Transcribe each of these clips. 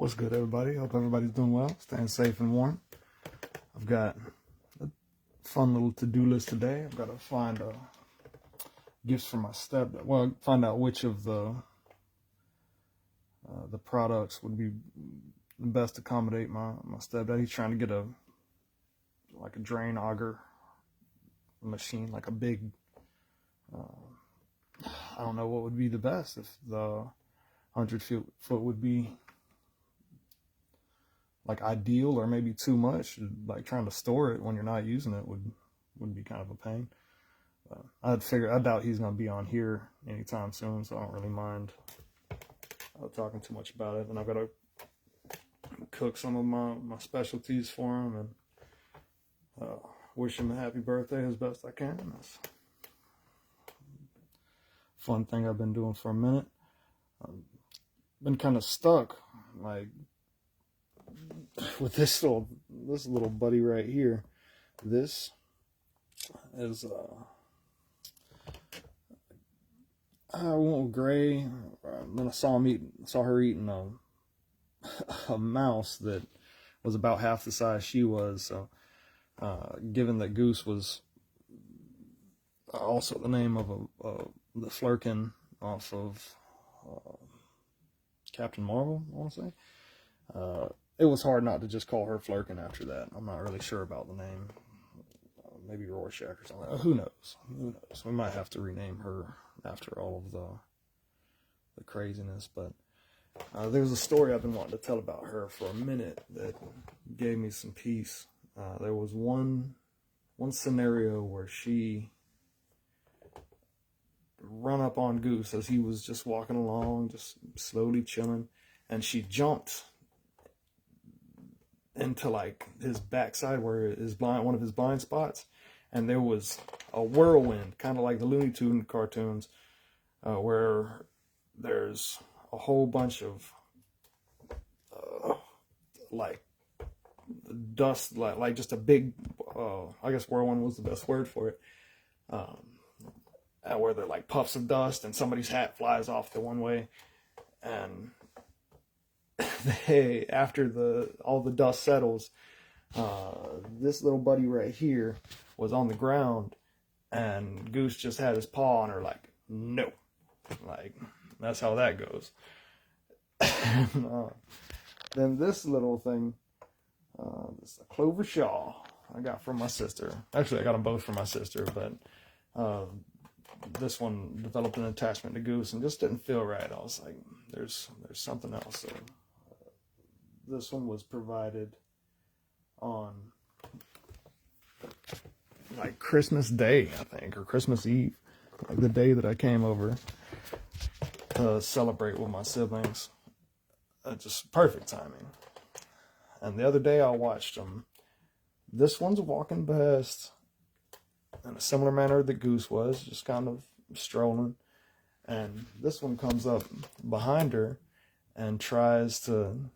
What's good, everybody? Hope everybody's doing well, staying safe and warm. I've got a fun little to-do list today. I've got to find gifts for my stepdad. Well, find out which of the products would be the best to accommodate my stepdad. He's trying to get a drain auger machine, like a big. I don't know what would be the best. If the 100-foot would be like ideal, or maybe too much. Like trying to store it when you're not using it would be kind of a pain. I doubt he's going to be on here anytime soon, so I don't really mind talking too much about it. And I've got to cook some of my specialties for him and wish him a happy birthday as best I can. That's a fun thing I've been doing for a minute. Been kind of stuck, like, with this little buddy right here. This is I went gray. Then I saw her eating a mouse that was about half the size she was. So, given that Goose was also the name of the Flurkin off of Captain Marvel, I want to say. It was hard not to just call her Flurkin after that. I'm not really sure about the name. Maybe Rorschach or something. Who knows? Who knows? We might have to rename her after all of the craziness. But there's a story I've been wanting to tell about her for a minute that gave me some peace. There was one scenario where she run up on Goose as he was just walking along, just slowly chilling, and she jumped into like his backside where one of his blind spots, and there was a whirlwind, kind of like the Looney Tunes cartoons, where there's a whole bunch of like dust, like just a big, I guess whirlwind was the best word for it, where they're like puffs of dust, and somebody's hat flies off the one way, and after all the dust settles, this little buddy right here was on the ground, and Goose just had his paw on her, like, no, like, that's how that goes. Then this little thing, this clover shawl I got from my sister. Actually, I got them both from my sister, but this one developed an attachment to Goose and just didn't feel right. I was like, there's something else. So this one was provided on like Christmas Day, I think, or Christmas Eve, like the day that I came over to celebrate with my siblings. Just perfect timing. And the other day I watched them. This one's walking past in a similar manner that Goose was, just kind of strolling. And this one comes up behind her and tries to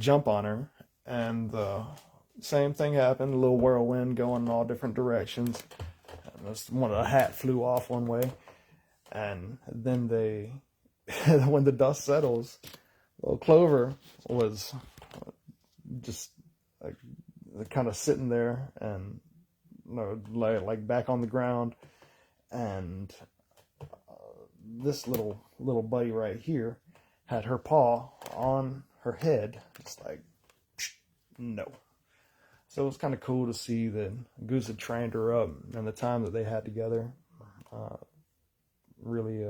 jump on her. And the same thing happened, a little whirlwind going in all different directions. And one of the hat flew off one way. And then when the dust settles, little Clover was just like kind of sitting there and like back on the ground, and this little buddy right here had her paw on her head, just like no. So it was kind of cool to see that Goose had trained her up, and the time that they had together really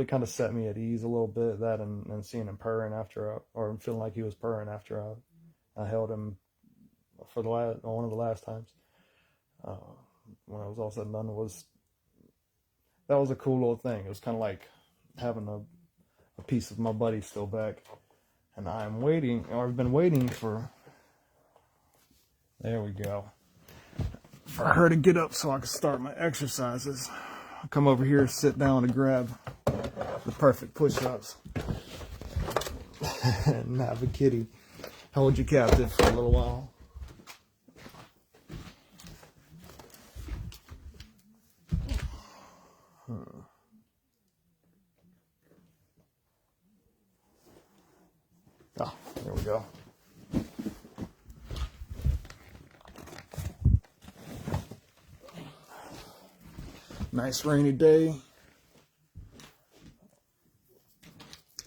kind of set me at ease a little bit. That and seeing him purring or feeling like he was purring after I held him for one of the last times. When it was all said and done, that was a cool little thing. It was kind of like having a piece of my buddy still back. And I've been waiting for, there we go, for her to get up so I can start my exercises. I'll come over here, sit down, and grab the perfect push-ups and have a kitty hold you captive for a little while. Ah, there we go. Nice rainy day.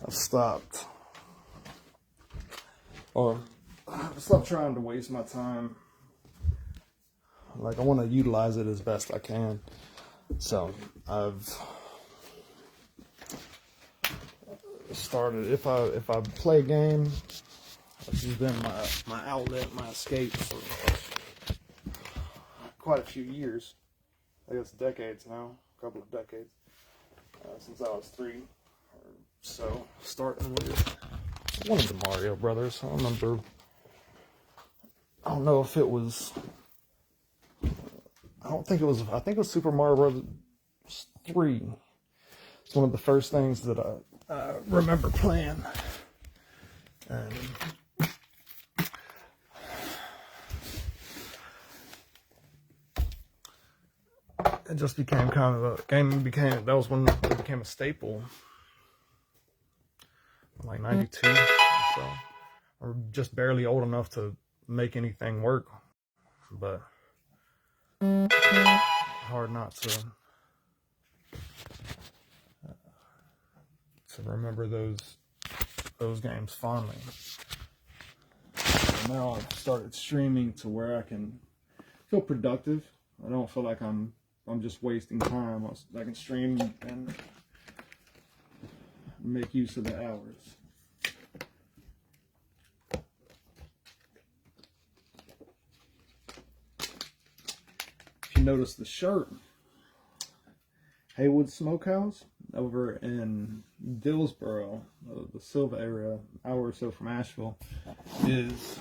I've stopped. Or I've stopped trying to waste my time. Like, I want to utilize it as best I can. So I've started, if I play a game, this has been my outlet, my escape for quite a few years. I guess decades now, a couple of decades, since I was 3 or so, starting with one of the Mario Brothers. I don't know if it was, I think it was Super Mario Brothers 3. It's one of the first things that I remember playing. And it just became kind of a game. That was when it became a staple, like 92 or so. Or just barely old enough to make anything work, but hard not to remember those games fondly. And now I've started streaming to where I can feel productive. I don't feel like I'm just wasting time. I can stream and make use of the hours. If you notice the shirt, Haywood Smokehouse over in Dillsboro, the Silva area, an hour or so from Asheville, is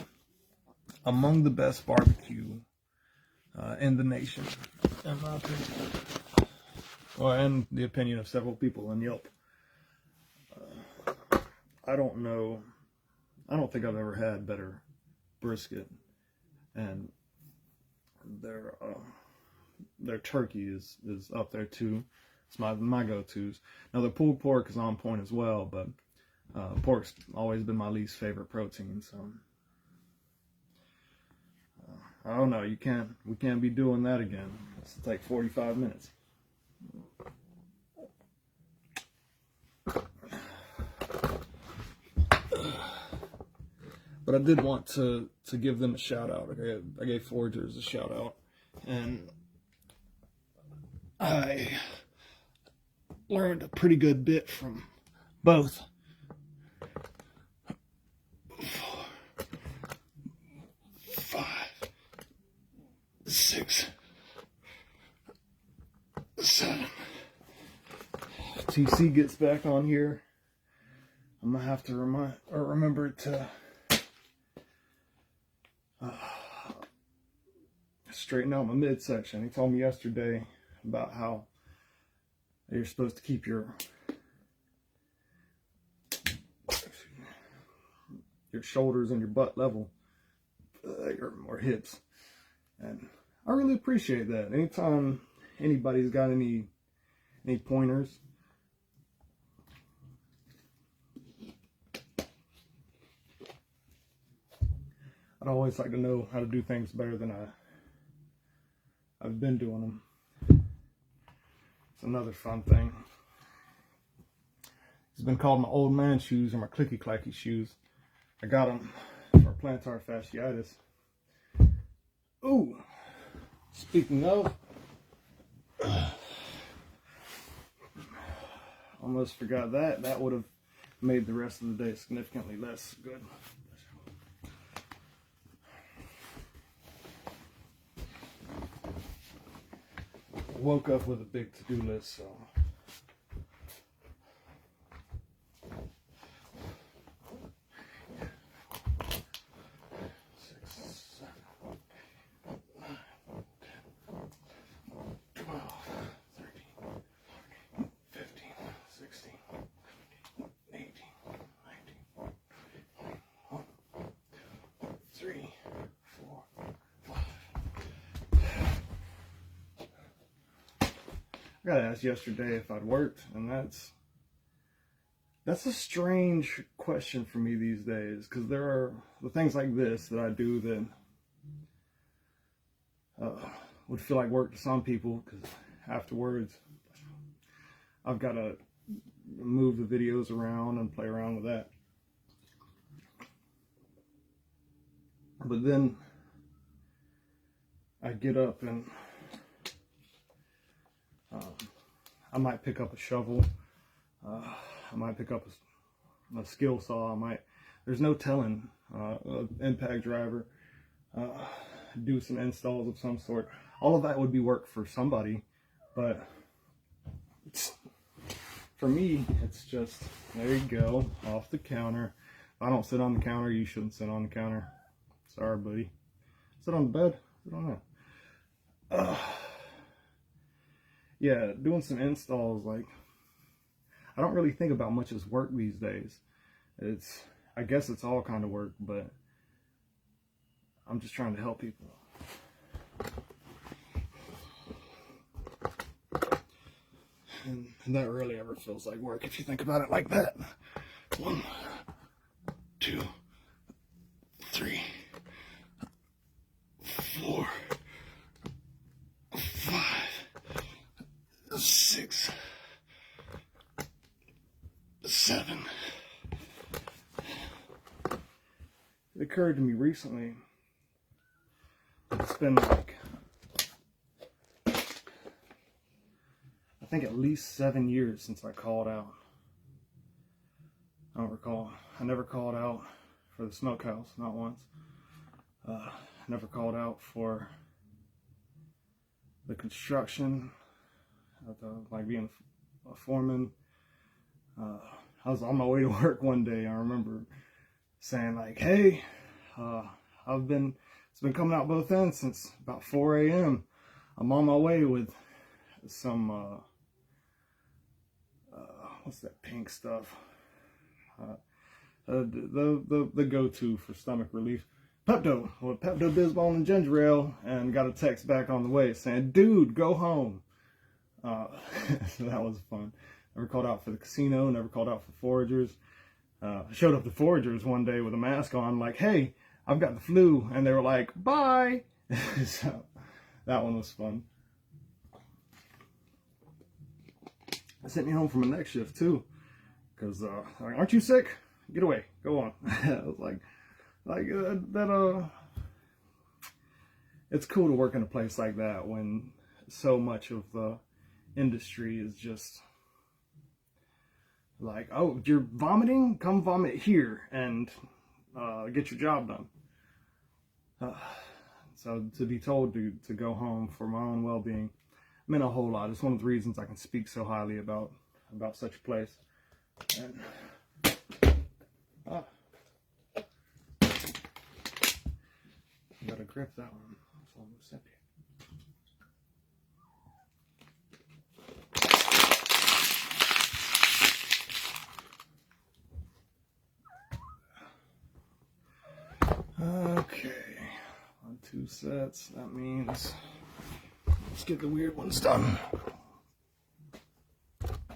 among the best barbecue in the nation, in my opinion. Well, and the opinion of several people on Yelp. I don't think I've ever had better brisket, and their turkey is up there too. It's my go-tos. Now the pulled pork is on point as well, but pork's always been my least favorite protein. So I don't know. We can't be doing that again. It's take 45 minutes. But I did want to give them a shout out. I gave Foragers a shout out, and I learned a pretty good bit from both. 4, 5, 6, 7. If TC gets back on here, I'm gonna have to remember to straighten out my midsection. He told me yesterday about how you're supposed to keep your shoulders and your butt level, or hips, and I really appreciate that. Anytime anybody's got any pointers, I'd always like to know how to do things better than I've been doing them. It's another fun thing. It's been called my old man shoes, or my clicky clacky shoes. I got them for plantar fasciitis. Ooh, speaking of, almost forgot that. That would have made the rest of the day significantly less good. Woke up with a big to-do list, so I got asked yesterday if I'd worked, and that's a strange question for me these days, because there are the things like this that I do that would feel like work to some people, because afterwards I've got to move the videos around and play around with that. But then I get up and I might pick up a shovel, I might pick up a skill saw, there's no telling, impact driver, do some installs of some sort. All of that would be work for somebody, but for me, it's just, there you go, off the counter. If I don't sit on the counter, you shouldn't sit on the counter. Sorry, buddy. Sit on the bed? Sit on that. Yeah, doing some installs, like, I don't really think about much as work these days. I guess it's all kind of work, but I'm just trying to help people. And that really ever feels like work if you think about it like that. 1, 2, 3, 4, 5, 6, 7. It occurred to me recently that it's been like, I think at least 7 years since I called out. I don't recall. I never called out for the smokehouse, not once. Never called out for the construction, like being a foreman. I was on my way to work one day. I remember saying like, "Hey, it's been coming out both ends since about 4 a.m. I'm on my way with some what's that pink stuff? The go-to for stomach relief, Pepto, with Pepto-Bismol and ginger ale," and got a text back on the way saying, "Dude, go home." So that was fun. Never called out for the casino, never called out for foragers. Showed up to foragers one day with a mask on, like, "Hey, I've got the flu," and they were like, "Bye." So that one was fun. It sent me home from a next shift too, because like, "Aren't you sick? Get away, go on." I was like it's cool to work in a place like that when so much of the industry is just like, "Oh, you're vomiting? Come vomit here and get your job done." So to be told to go home for my own well-being meant a whole lot. It's one of the reasons I can speak so highly about such a place. And you gotta grip that one. It's almost empty. Okay, on 2 sets. That means let's get the weird ones done.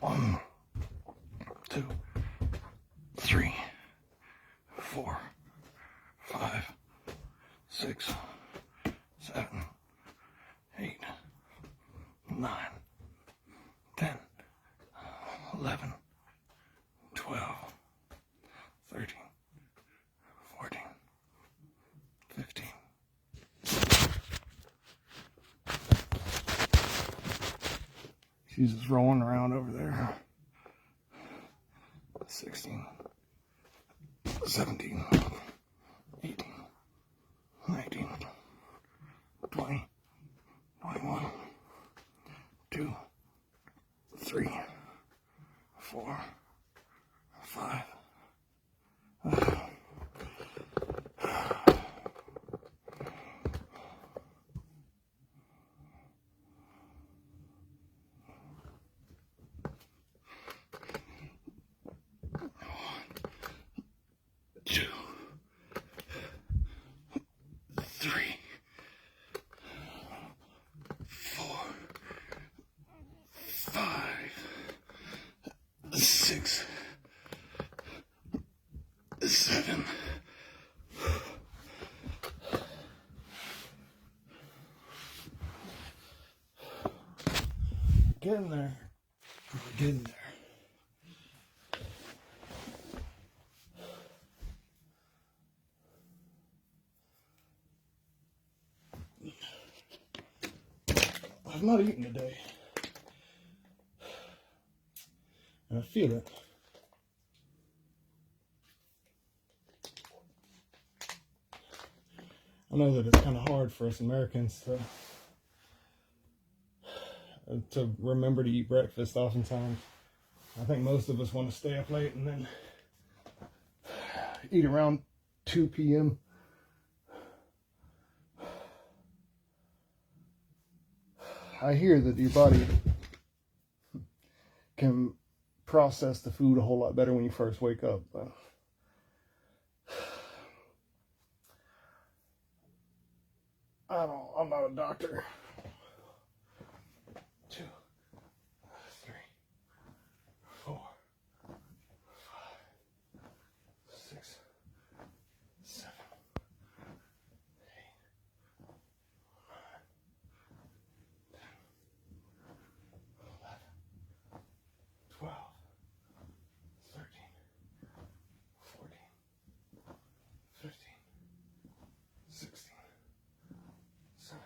1, 2, 3, 4, 5, 6, 7, 8, 9, 10, 11, 12, 13, 14, 15. She's just rolling around over there. 16, 17, 18, 19, 20, 21, 2, 3, 4, 5. 7. Getting there. We're getting there. I've not eaten today. And I feel it. I know that it's kind of hard for us Americans to remember to eat breakfast oftentimes. I think most of us want to stay up late and then eat around 2 p.m. I hear that your body can process the food a whole lot better when you first wake up. I'm not a doctor. 2, 3, 4, 5, 6, 7, 8, 9, 10, 11, 12, 13, 14, 15, 16, 17,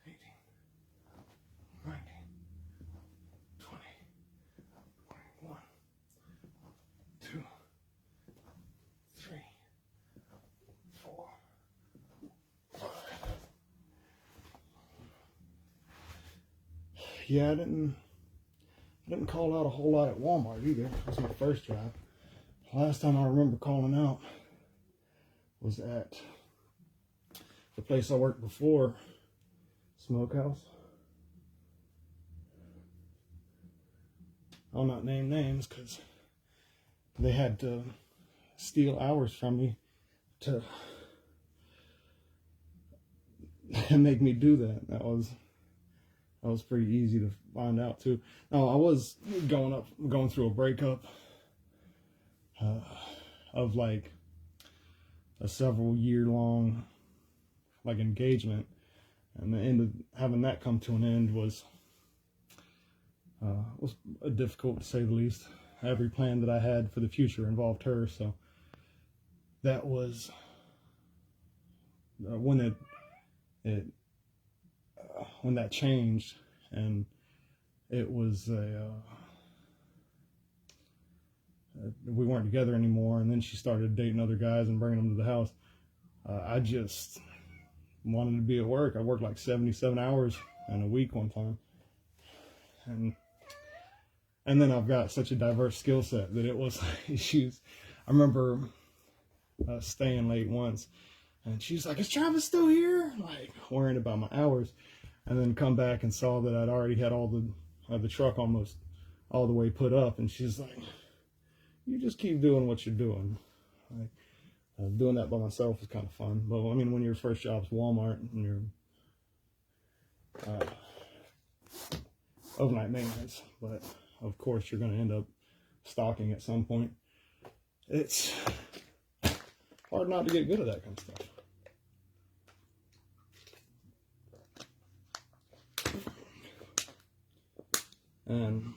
18, 19, 20, 21, 2, 3, 4, 5. Yeah, I didn't call out a whole lot at Walmart either. That was my first job. Last time I remember calling out was at the place I worked before, Smokehouse. I'll not name names because they had to steal hours from me to make me do that. That was pretty easy to find out too. Now I was going through a breakup of like a several year long like engagement, and the end of having that come to an end was difficult to say the least. Every plan that I had for the future involved her, so that was when when that changed, and it was we weren't together anymore, and then she started dating other guys and bringing them to the house. I just wanted to be at work. I worked like 77 hours in a week one time, and then I've got such a diverse skill set that it was issues. I remember staying late once, and she's like, "Is Travis still here?" Like worrying about my hours, and then come back and saw that I'd already had all the truck almost all the way put up, and she's like, "You just keep doing what you're doing." Like, doing that by myself is kind of fun, but I mean, when your first job's Walmart and you're overnight maintenance, but of course you're going to end up stocking at some point. It's hard not to get good at that kind of stuff. And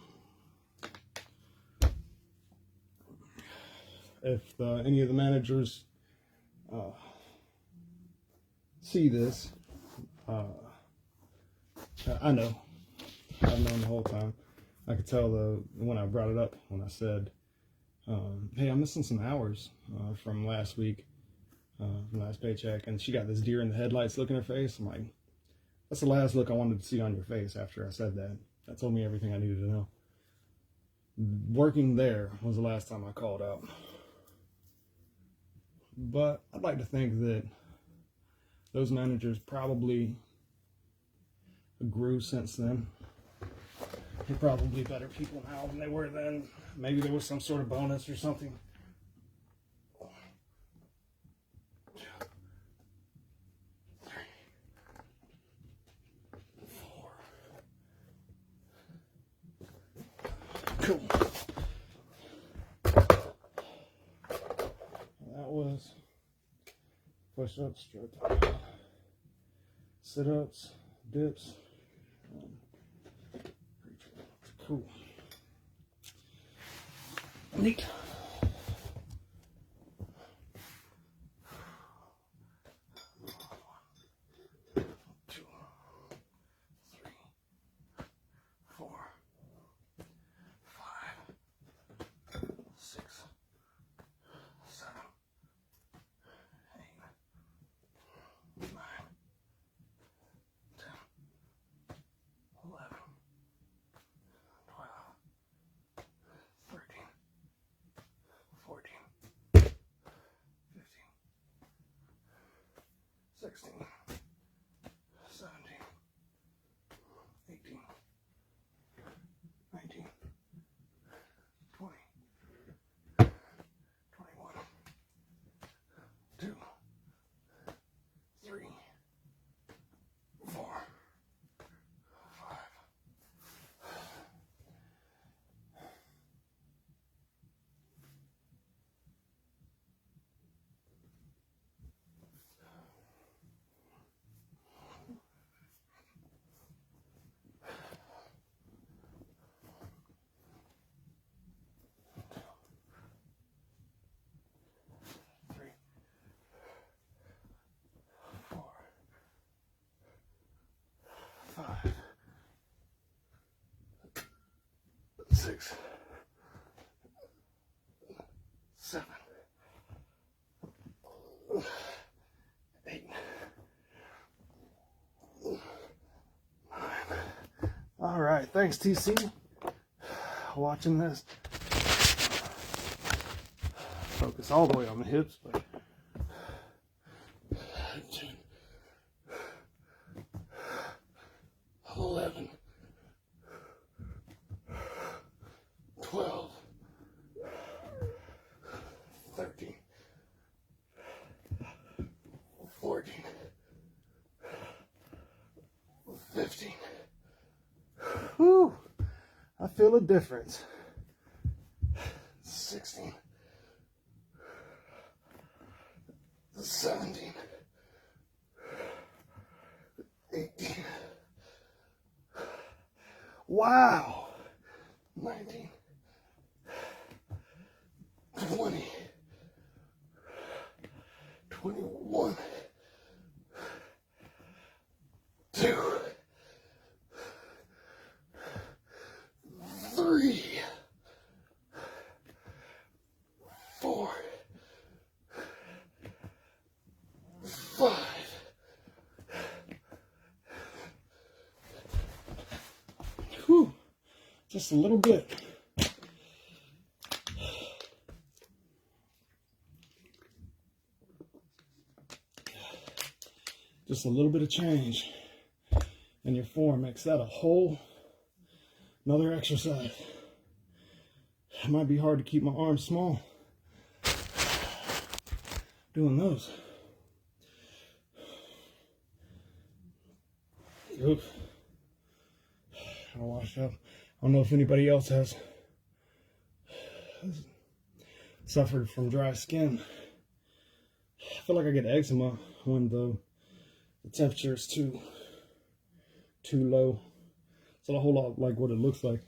if any of the managers see this, I know. I've known the whole time. I could tell when I brought it up, when I said, "Hey, I'm missing some hours from last week, from last paycheck," and she got this deer in the headlights look in her face. I'm like, that's the last look I wanted to see on your face after I said that. That told me everything I needed to know. Working there was the last time I called out. But I'd like to think that those managers probably grew since then. They're probably better people now than they were then. Maybe there was some sort of bonus or something. 2, 3, 4. Cool. push-ups, sit-ups, dips. Cool. Neat. 2, 3, 4, 5, 6, 7, 8, 9, 10, 11, 12, 13, 14, 15, 16, 17, 18, 19, 20, 21, 2, 3, 4, 5. Three, 4, 5, 6, 7, 8, 9. All right, thanks TC. Watching this. Focus all the way on the hips, but 10, 11, 12, 13, 14, 15. Whew, I feel a difference. 16, 17, 18. Wow. 19, 20, 21, 2, 3, 4, 5. Whew. Just a little bit. Just a little bit of change in your form makes that a whole another exercise. It might be hard to keep my arms small doing those. Oof. I'll wash up. I don't know if anybody else has suffered from dry skin. I feel like I get eczema when the temperature is too low. It's not a whole lot like what it looks like.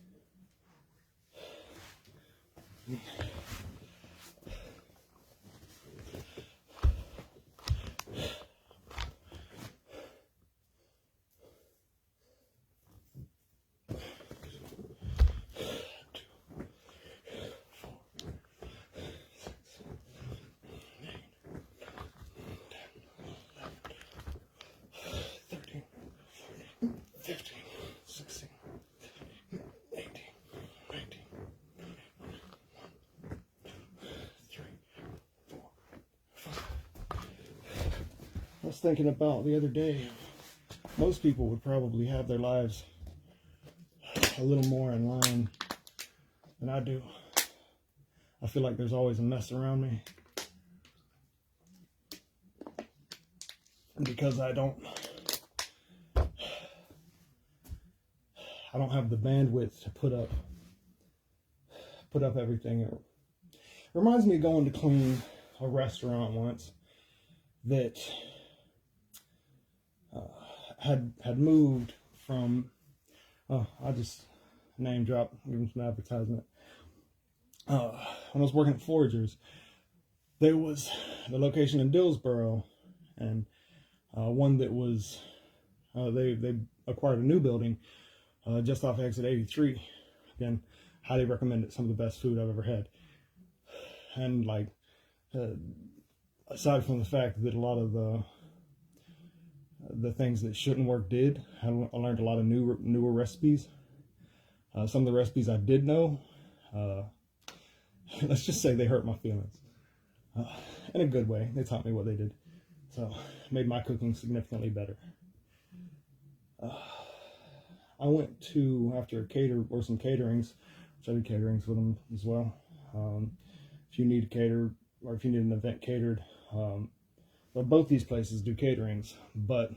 I was thinking about the other day, most people would probably have their lives a little more in line than I do. I feel like there's always a mess around me. And because I don't have the bandwidth to put up everything. It reminds me of going to clean a restaurant once. that had moved from. Oh, I just name drop, give them some advertisement. When I was working at Foragers, there was the location in Dillsboro, and one that was they acquired a new building just off exit 83. Again, highly recommend it. Some of the best food I've ever had. And like, aside from the fact that a lot of the things that shouldn't work did, I learned a lot of newer recipes. Some of the recipes I did know, let's just say they hurt my feelings. In a good way. They taught me what they did. So, made my cooking significantly better. I went to, after some caterings, which I did caterings with them as well. If you need to cater, or if you need an event catered, well, both these places do caterings, but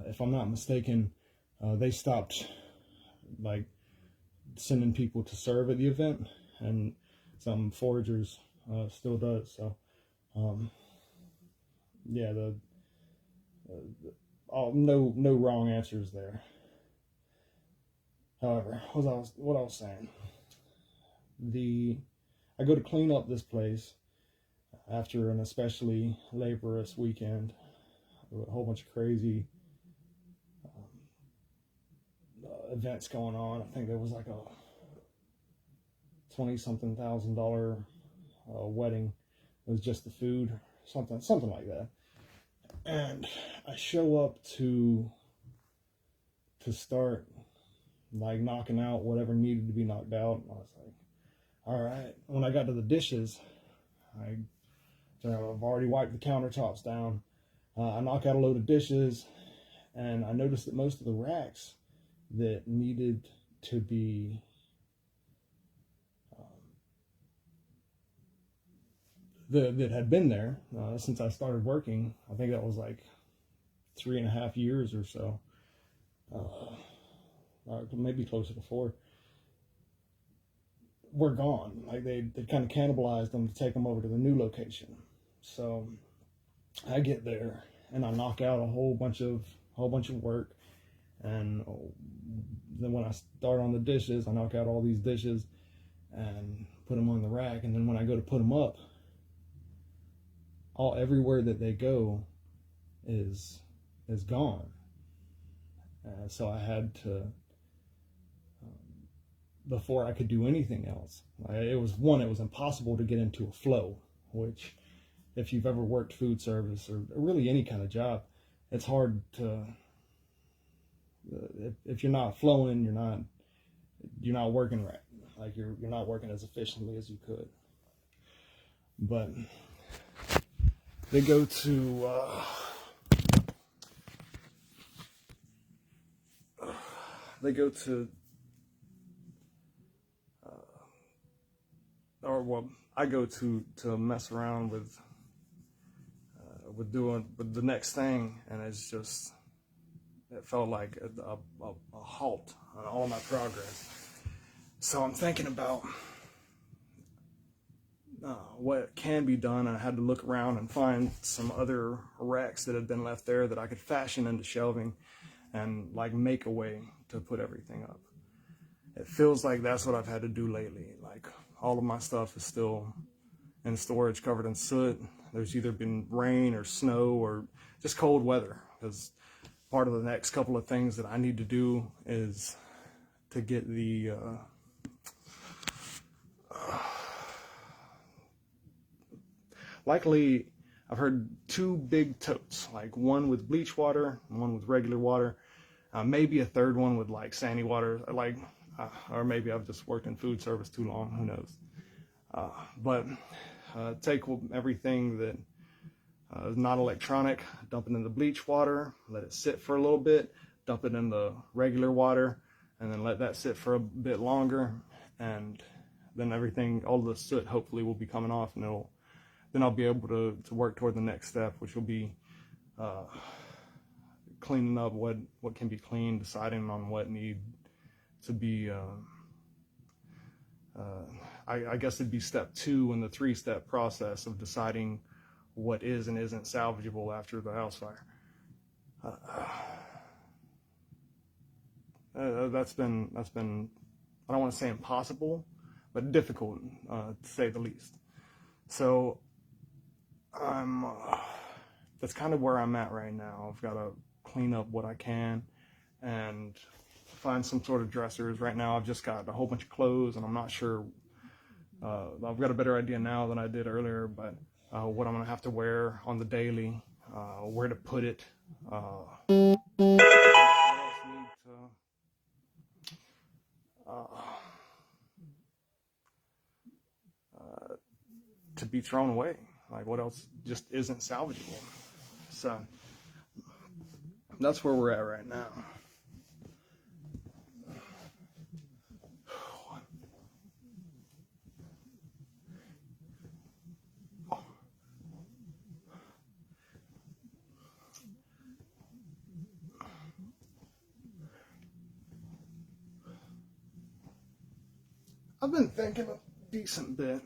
if I'm not mistaken, they stopped like sending people to serve at the event, and some Foragers still does. So, yeah, no wrong answers there. However, what I was saying, I go to clean up this place after an especially laborious weekend, with a whole bunch of crazy events going on. I think there was like a $20-something thousand wedding. It was just the food, something like that. And I show up to start like knocking out whatever needed to be knocked out. And I was like, all right. When I got to the dishes, I've already wiped the countertops down. I knock out a load of dishes, and I noticed that most of the racks that needed to be that had been there since I started working, I think that was like 3.5 years or so, maybe closer to 4, were gone. Like they kind of cannibalized them to take them over to the new location. So I get there and I knock out a whole bunch of work, and then when I start on the dishes, I knock out all these dishes and put them on the rack, and then when I go to put them up, everywhere that they go is gone. So I had to, before I could do anything else, it was impossible to get into a flow, which, if you've ever worked food service or really any kind of job, it's hard to, if you're not flowing, you're not working right. Like you're not working as efficiently as you could. But they go to I go to mess around with the next thing, and it felt like a halt on all my progress. So I'm thinking about what can be done, and I had to look around and find some other racks that had been left there that I could fashion into shelving and like make a way to put everything up. It feels like that's what I've had to do lately. Like all of my stuff is still in storage covered in soot. There's either been rain or snow or just cold weather, because part of the next couple of things that I need to do is to get the likely, I've heard 2 big totes, like one with bleach water and one with regular water, maybe a third one with like sandy water, or maybe I've just worked in food service too long, who knows. But take everything that is not electronic, dump it in the bleach water, let it sit for a little bit, dump it in the regular water, and then let that sit for a bit longer, and then all the soot hopefully will be coming off, and then I'll be able to work toward the next step, which will be cleaning up what can be cleaned, deciding on what need to be, I guess it'd be step 2 in the 3-step process of deciding what is and isn't salvageable after the house fire. That's been I don't want to say impossible, but difficult to say the least. So that's kind of where I'm at right now. I've got to clean up what I can and find some sort of dressers. Right now I've just got a whole bunch of clothes, and I'm not sure. I've got a better idea now than I did earlier, but what I'm going to have to wear on the daily, where to put it, what else need to be thrown away. Like, what else just isn't salvageable? So that's where we're at right now. I've been thinking a decent bit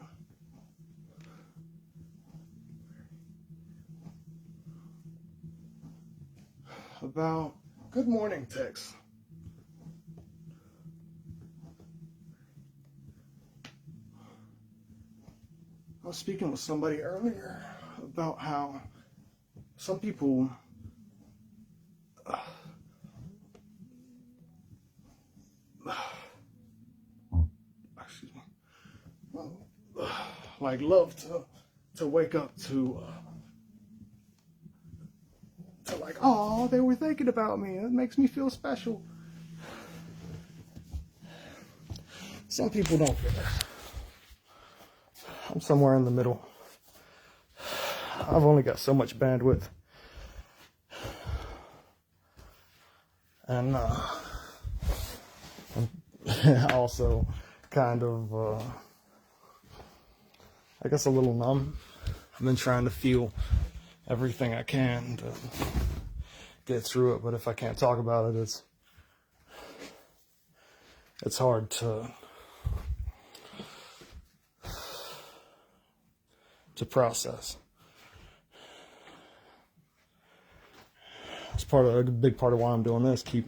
about good morning text. I was speaking with somebody earlier about how some people excuse me, like love to wake up to like, oh, they were thinking about me. It makes me feel special. Some people don't feel that. I'm somewhere in the middle. I've only got so much bandwidth. And I'm also kind of, I guess, a little numb. I've been trying to feel everything I can to get through it, but if I can't talk about it, it's hard to process. It's a big part of why I'm doing this. Keep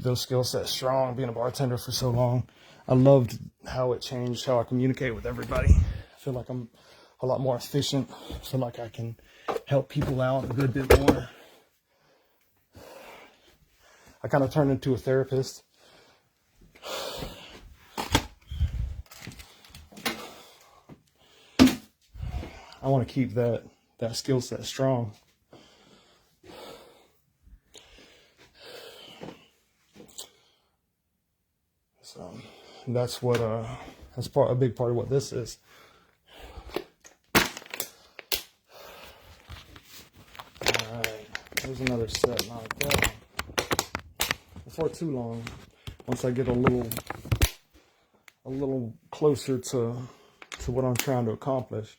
those skill sets strong. Being a bartender for so long, I loved how it changed how I communicate with everybody. I feel like I'm a lot more efficient. I feel like I can help people out a good bit more. I kind of turned into a therapist. I want to keep that skill set strong. So that's what that's a big part of what this is. All right, there's another set knocked down. Before too long, once I get a little closer to what I'm trying to accomplish,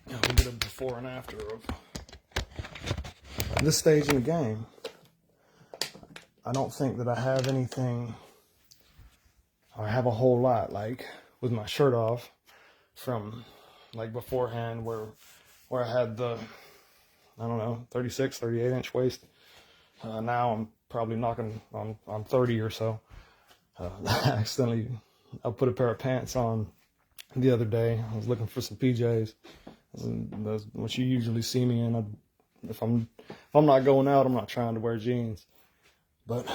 we'll get a before and after of this stage in the game. I don't think that I have anything, or I have a whole lot, like with my shirt off from like beforehand where I had the, I don't know, 36, 38 inch waist. Now I'm probably knocking on 30 or so. I put a pair of pants on the other day. I was looking for some PJs. That's what you usually see me in. If I'm not going out, I'm not trying to wear jeans. But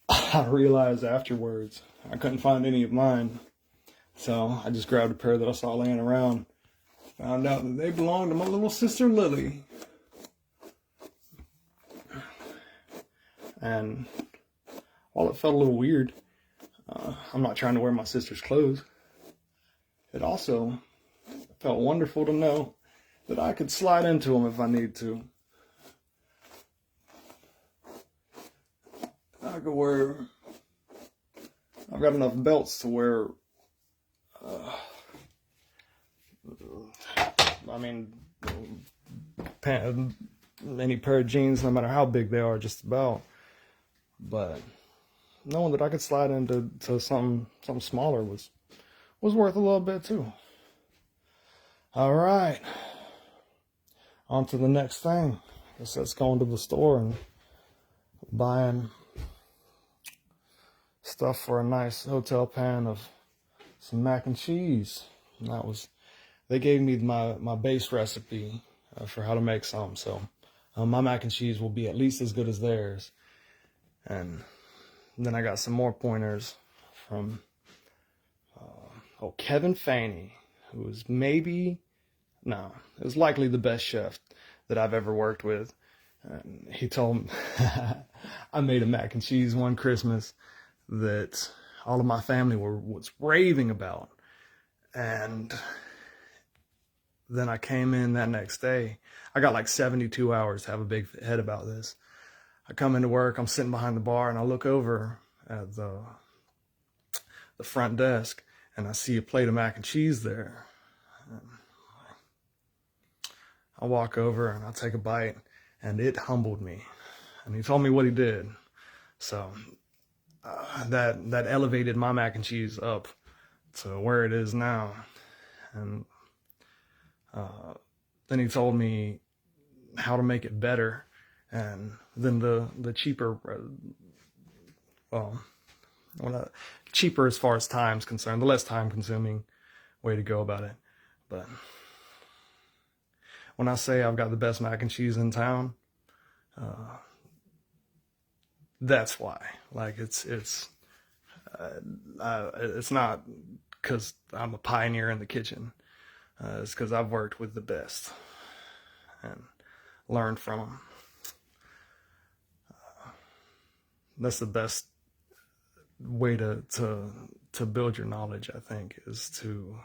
I realized afterwards I couldn't find any of mine. So I just grabbed a pair that I saw laying around. Found out that they belonged to my little sister Lily. And while it felt a little weird, I'm not trying to wear my sister's clothes. It also felt wonderful to know that I could slide into them if I need to. I could wear, I've got enough belts to wear, any pair of jeans, no matter how big they are, just about. But knowing that I could slide into something smaller was worth a little bit too. All right, on to the next thing. I guess that's going to the store and buying stuff for a nice hotel pan of some mac and cheese. And they gave me my base recipe for how to make some. So my mac and cheese will be at least as good as theirs. And then I got some more pointers from Kevin Faney, who is it was likely the best chef that I've ever worked with. And he told me, I made a mac and cheese one Christmas that all of my family was raving about. And then I came in that next day. I got like 72 hours to have a big head about this. I come into work, I'm sitting behind the bar, and I look over at the front desk, and I see a plate of mac and cheese there. And I walk over and I take a bite, and it humbled me. And he told me what he did. So that elevated my mac and cheese up to where it is now. And then he told me how to make it better, and then the cheaper, cheaper as far as time's concerned, the less time consuming way to go about it. But when I say I've got the best mac and cheese in town, that's why. Like it's not because I'm a pioneer in the kitchen. It's because I've worked with the best and learned from them. That's the best way to build your knowledge, I think, is to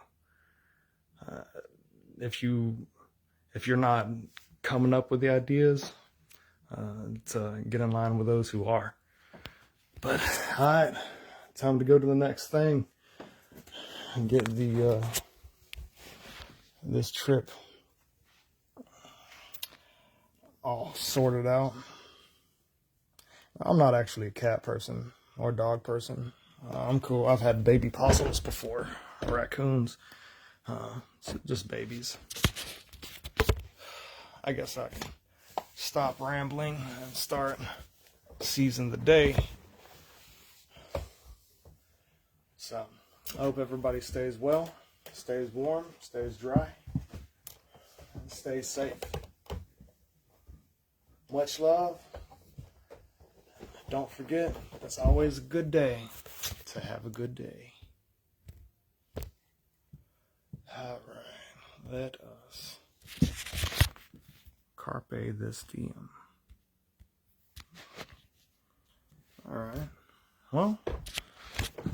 if you're not coming up with the ideas, to get in line with those who are. But all right, time to go to the next thing and get this trip all sorted out. I'm not actually a cat person or dog person. I'm cool. I've had baby possums before, raccoons, just babies. I guess I can stop rambling and start seizing the day. So I hope everybody stays well, stays warm, stays dry, and stays safe. Much love. Don't forget, it's always a good day to have a good day. All right, let us carpe this diem. All right. Well,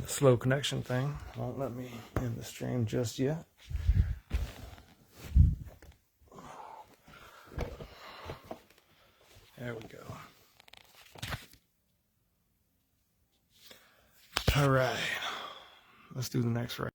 the slow connection thing won't let me end the stream just yet. There we go. All right. Let's do the next right.